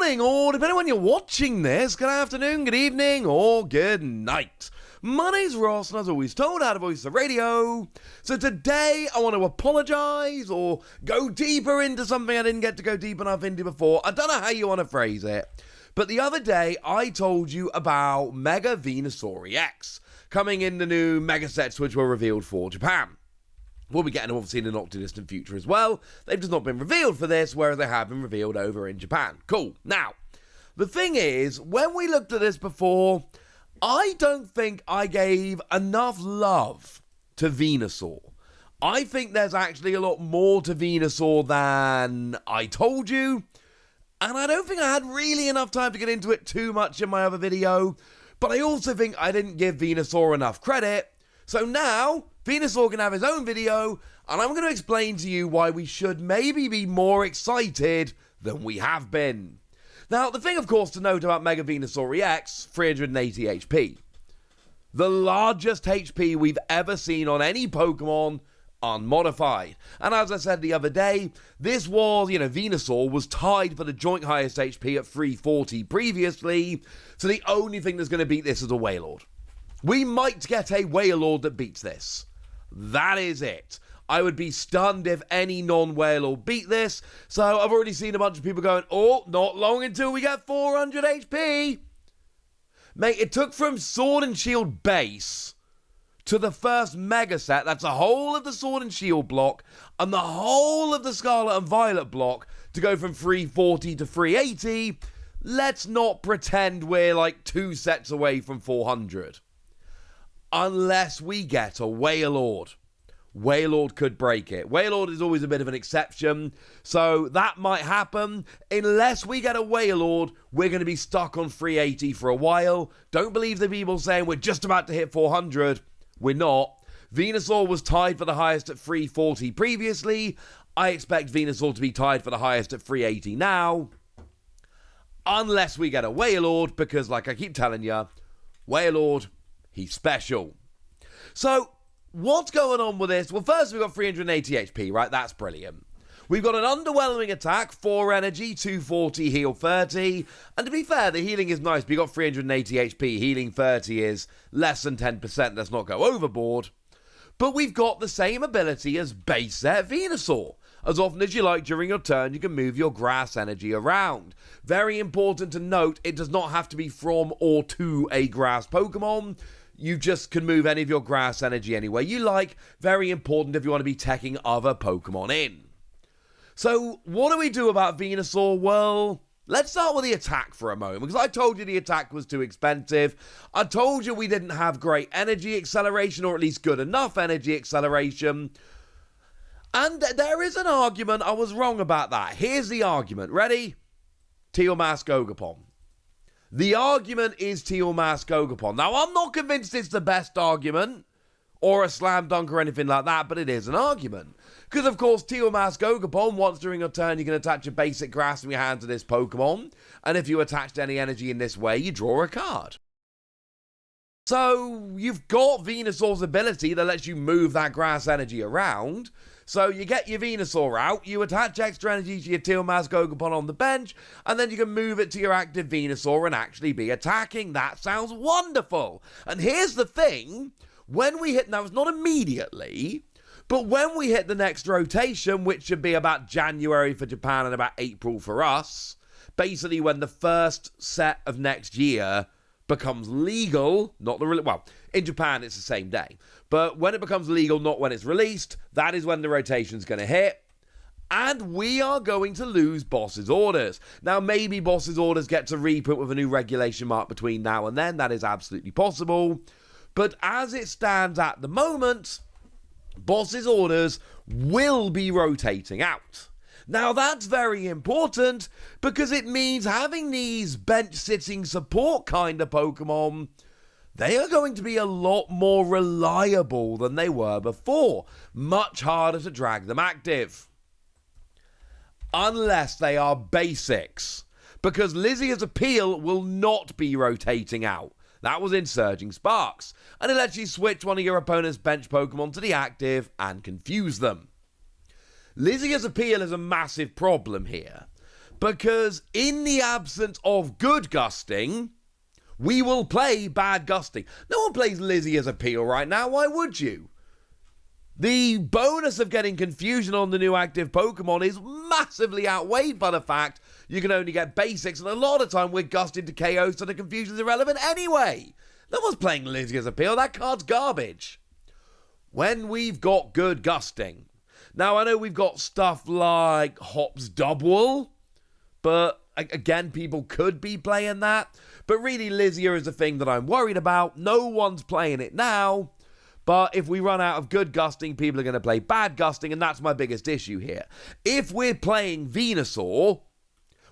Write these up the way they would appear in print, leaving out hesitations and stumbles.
morning, or depending on when you're watching this, good afternoon, good evening, or good night. My name's Ross, and as always, told how to voice the radio. So today, I want to apologise, or go deeper into something I didn't get to go deep enough into before. I don't know how you want to phrase it. But the other day, I told you about Mega Venusaur EX coming in the new Mega sets which were revealed for Japan. We'll be getting them obviously in the not too distant future as well. They've just not been revealed for this, whereas they have been revealed over in Japan. Cool. Now, the thing is, when we looked at this before, I don't think I gave enough love to Venusaur. I think there's actually a lot more to Venusaur than I told you. And I don't think I had really enough time to get into it too much in my other video. But I also think I didn't give Venusaur enough credit. So now, Venusaur can have his own video, and I'm going to explain to you why we should maybe be more excited than we have been. Now, the thing, of course, to note about Mega Venusaur EX, 380 HP. The largest HP we've ever seen on any Pokemon, unmodified. And as I said the other day, this was, Venusaur was tied for the joint highest HP at 340 previously, so the only thing that's going to beat this is a Wailord. We might get a Wailord that beats this. That is it. I would be stunned if any non-Wailord beat this. So I've already seen a bunch of people going, oh, not long until we get 400 HP. Mate, it took from Sword and Shield base to the first Mega set. That's the whole of the Sword and Shield block and the whole of the Scarlet and Violet block to go from 340 to 380. Let's not pretend we're like 2 sets away from 400. Unless we get a Wailord. Wailord could break it. Wailord is always a bit of an exception, so that might happen. Unless we get a Wailord, we're going to be stuck on 380 for a while. Don't believe the people saying we're just about to hit 400. We're not. Venusaur was tied for the highest at 340 previously. I expect Venusaur to be tied for the highest at 380 now. Unless we get a Wailord, because like I keep telling you, Wailord, he's special. So, what's going on with this? Well, first we've got 380 HP, right? That's brilliant. We've got an underwhelming attack, 4 energy, 240, heal 30. And to be fair, the healing is nice. We got 380 HP, healing 30 is less than 10%. Let's not go overboard. But we've got the same ability as base set Venusaur. As often as you like during your turn, you can move your grass energy around. Very important to note, it does not have to be from or to a grass Pokemon. You just can move any of your grass energy anywhere you like. Very important if you want to be teching other Pokemon in. So, what do we do about Venusaur? Well, let's start with the attack for a moment, because I told you the attack was too expensive. I told you we didn't have great energy acceleration, or at least good enough energy acceleration. And there is an argument. I was wrong about that. Here's the argument. Ready? Teal Mask Ogapon. The argument is Teal Mask Ogapon. Now, I'm not convinced it's the best argument, or a slam dunk or anything like that, but it is an argument. Because, of course, Teal Mask Ogapon, once during your turn, you can attach a basic grass in your hand to this Pokemon, and if you attached any energy in this way, you draw a card. So, you've got Venusaur's ability that lets you move that grass energy around. So, you get your Venusaur out, you attach extra energy to your Teal Mask Ogapon on the bench, and then you can move it to your active Venusaur and actually be attacking. That sounds wonderful. And here's the thing, when we hit, now it's not immediately, but when we hit the next rotation, which should be about January for Japan and about April for us, basically when the first set of next year becomes legal, not the, well, in Japan it's the same day, but when it becomes legal, not when it's released, that is when the rotation's going to hit, and we are going to lose Boss's Orders. Now, maybe Boss's Orders get to reprint with a new regulation mark between now and then, that is absolutely possible, but as it stands at the moment, Boss's Orders will be rotating out. Now, that's very important because it means having these bench-sitting support kind of Pokemon, they are going to be a lot more reliable than they were before. Much harder to drag them active. Unless they are basics. Because Lizia's Appeal will not be rotating out. That was in Surging Sparks. And it lets you switch one of your opponent's bench Pokemon to the active and confuse them. Lizia's Appeal is a massive problem here, Because in the absence of good gusting, we will play bad gusting. No one plays Lizzie as a peel right now. Why would you? The bonus of getting confusion on the new active Pokemon is massively outweighed by the fact you can only get basics, and a lot of time we're gusted to KO, so the confusion's irrelevant anyway. No one's playing Lizzie as a peel. That card's garbage. When we've got good gusting. Now, I know we've got stuff like Hops Double, but again, people could be playing that. But really, Lizzie is the thing that I'm worried about. No one's playing it now. But if we run out of good gusting, people are going to play bad gusting, and that's my biggest issue here. If we're playing Venusaur,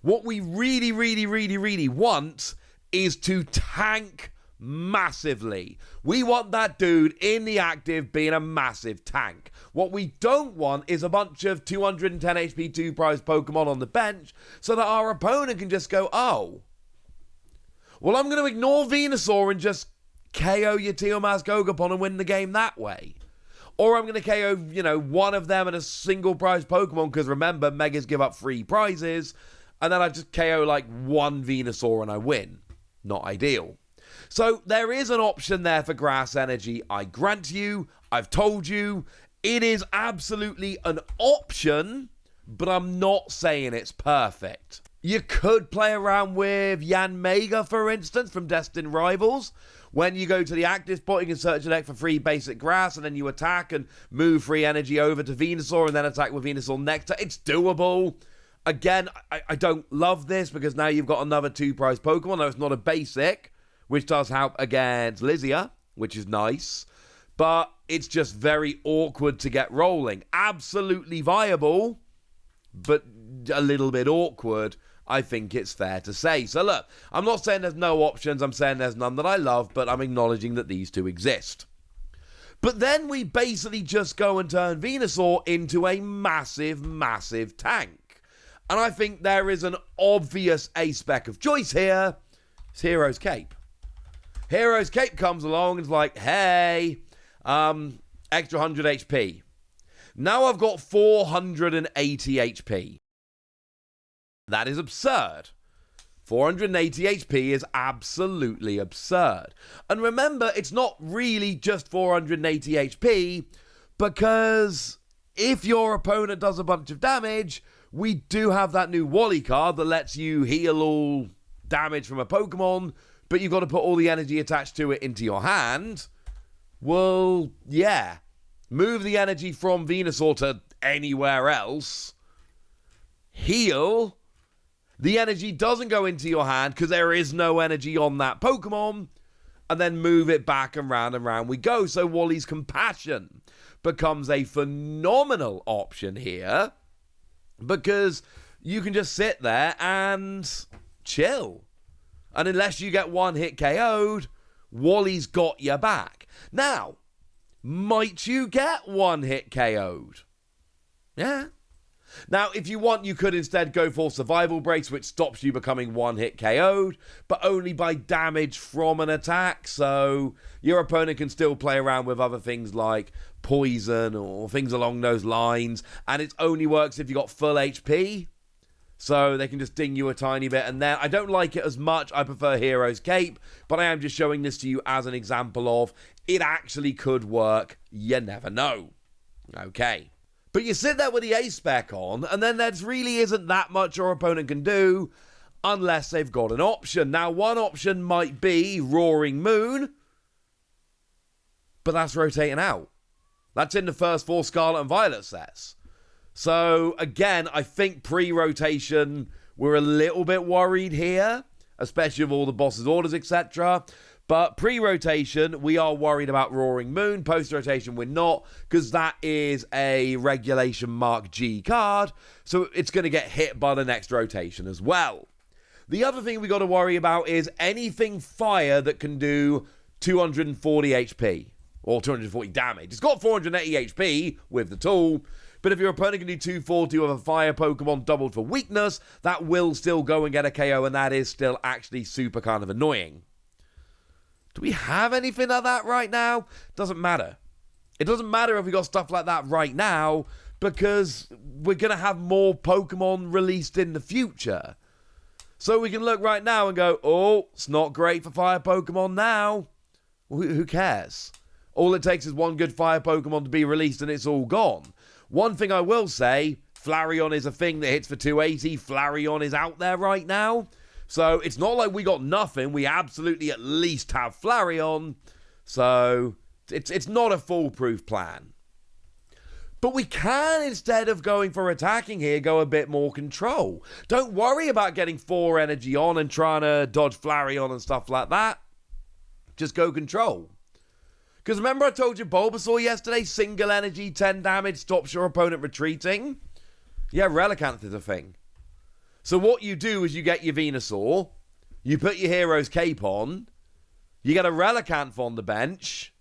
what we really want is to tank massively. We want that dude in the active being a massive tank. What we don't want is a bunch of 210 HP 2-prize Pokemon on the bench so that our opponent can just go, oh, well, I'm going to ignore Venusaur and just KO your Teal'c Gogapon and win the game that way. Or I'm going to KO, one of them and a single prize Pokemon, because remember, Megas give up free prizes, and then I just KO like one Venusaur and I win. Not ideal. So there is an option there for Grass Energy. I grant you, I've told you, it is absolutely an option, but I'm not saying it's perfect. You could play around with Yanmega, for instance, from Destined Rivals. When you go to the active spot, you can search the deck for free basic grass, and then you attack and move free energy over to Venusaur, and then attack with Venusaur Nectar. It's doable. Again, I don't love this, because now you've got another 2-prize Pokemon. Though it's not a basic, which does help against Lizzie, which is nice. But it's just very awkward to get rolling. Absolutely viable, but a little bit awkward, I think it's fair to say. So look, I'm not saying there's no options, I'm saying there's none that I love, but I'm acknowledging that these two exist. But then we basically just go and turn Venusaur into a massive tank. And I think there is an obvious A-spec of choice here. It's Hero's Cape. Hero's Cape comes along and is like, hey, extra 100 HP. Now I've got 480 HP. That is absurd. 480 HP is absolutely absurd. And remember, it's not really just 480 HP, because if your opponent does a bunch of damage, we do have that new Wally card that lets you heal all damage from a Pokemon, but you've got to put all the energy attached to it into your hand. Well, yeah. Move the energy from Venusaur to anywhere else. Heal. The energy doesn't go into your hand because there is no energy on that Pokemon. And then move it back and round we go. So Wally's Compassion becomes a phenomenal option here, because you can just sit there and chill. And unless you get one hit KO'd, Wally's got your back. Now, might you get one hit KO'd? Yeah. Now, if you want, you could instead go for Survival Breaks, which stops you becoming one-hit KO'd, but only by damage from an attack, so your opponent can still play around with other things like poison or things along those lines, and it only works if you got full HP, so they can just ding you a tiny bit, and then I don't like it as much. I prefer Hero's Cape, but I am just showing this to you as an example of it actually could work. You never know. Okay. But you sit there with the A-spec on, and then there really isn't that much your opponent can do unless they've got an option. Now, one option might be Roaring Moon, but that's rotating out. That's in the first 4 Scarlet and Violet sets. So, again, I think pre-rotation, we're a little bit worried here, especially with all the boss's orders, etc. But pre-rotation, we are worried about Roaring Moon. Post-rotation, we're not, because that is a Regulation Mark G card, so it's going to get hit by the next rotation as well. The other thing we got to worry about is anything fire that can do 240 HP, or 240 damage. It's got 480 HP with the tool, but if your opponent can do 240 with a fire Pokemon doubled for weakness, that will still go and get a KO, and that is still actually super kind of annoying. Do we have anything like that right now? Doesn't matter. It doesn't matter if we got stuff like that right now, because we're going to have more Pokemon released in the future. So we can look right now and go, oh, it's not great for fire Pokemon now. Well, who cares? All it takes is one good fire Pokemon to be released and it's all gone. One thing I will say, Flareon is a thing that hits for 280. Flareon is out there right now. So it's not like we got nothing. We absolutely at least have Flareon. So it's not a foolproof plan. But we can, instead of going for attacking here, go a bit more control. Don't worry about getting 4 energy on and trying to dodge Flareon and stuff like that. Just go control. Because remember I told you Bulbasaur yesterday, single energy, 10 damage, stops your opponent retreating? Yeah, Relicanth is a thing. So what you do is you get your Venusaur, you put your Hero's Cape on, you get a Relicanth on the bench,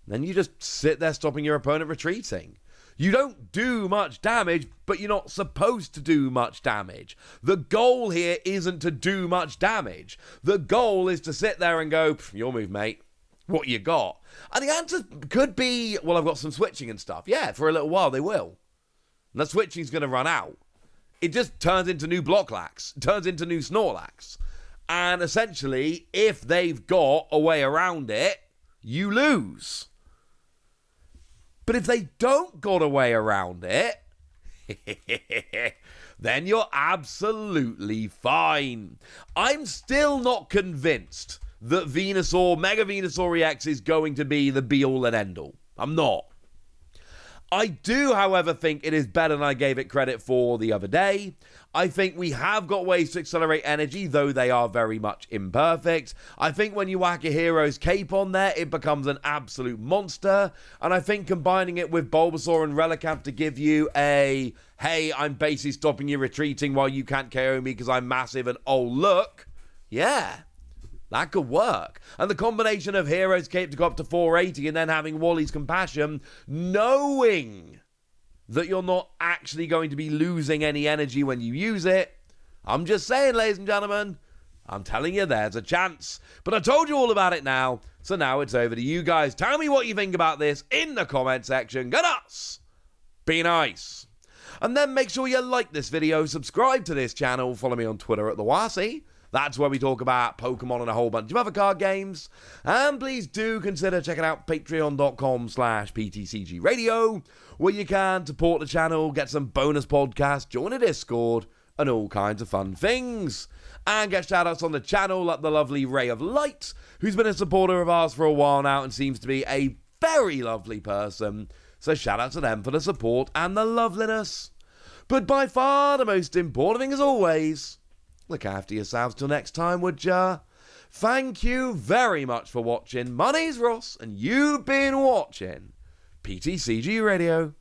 then you just sit there stopping your opponent retreating. You don't do much damage, but you're not supposed to do much damage. The goal here isn't to do much damage. The goal is to sit there and go, your move, mate. What you got? And the answer could be, well, I've got some switching and stuff. Yeah, for a little while they will. And that switching's going to run out. It just turns into new Blocklax, turns into new Snorlax. And essentially, if they've got a way around it, you lose. But if they don't got a way around it, then you're absolutely fine. I'm still not convinced that Venusaur, Mega Venusaur EX is going to be the be-all and end-all. I'm not. I do, however, think it is better than I gave it credit for the other day. I think we have got ways to accelerate energy, though they are very much imperfect. I think when you whack a Hero's Cape on there, it becomes an absolute monster. And I think combining it with Bulbasaur and Relicanth to give you a, hey, I'm basically stopping you retreating while you can't KO me because I'm massive and oh, look. Yeah. That could work. And the combination of Hero's Cape to go up to 480 and then having Wally's Compassion, knowing that you're not actually going to be losing any energy when you use it. I'm just saying, ladies and gentlemen, I'm telling you there's a chance. But I told you all about it now, so now it's over to you guys. Tell me what you think about this in the comment section. Go nuts! Be nice. And then make sure you like this video, subscribe to this channel, follow me on Twitter at @TheWasi. That's where we talk about Pokemon and a whole bunch of other card games. And please do consider checking out patreon.com/PTCG Radio, where you can support the channel, get some bonus podcasts, join a Discord, and all kinds of fun things. And get shoutouts on the channel like the lovely Ray of Light, who's been a supporter of ours for a while now and seems to be a very lovely person. So shout out to them for the support and the loveliness. But by far the most important thing as always, look after yourselves till next time, would ya? Thank you very much for watching. My name's Ross, and you've been watching PTCG Radio.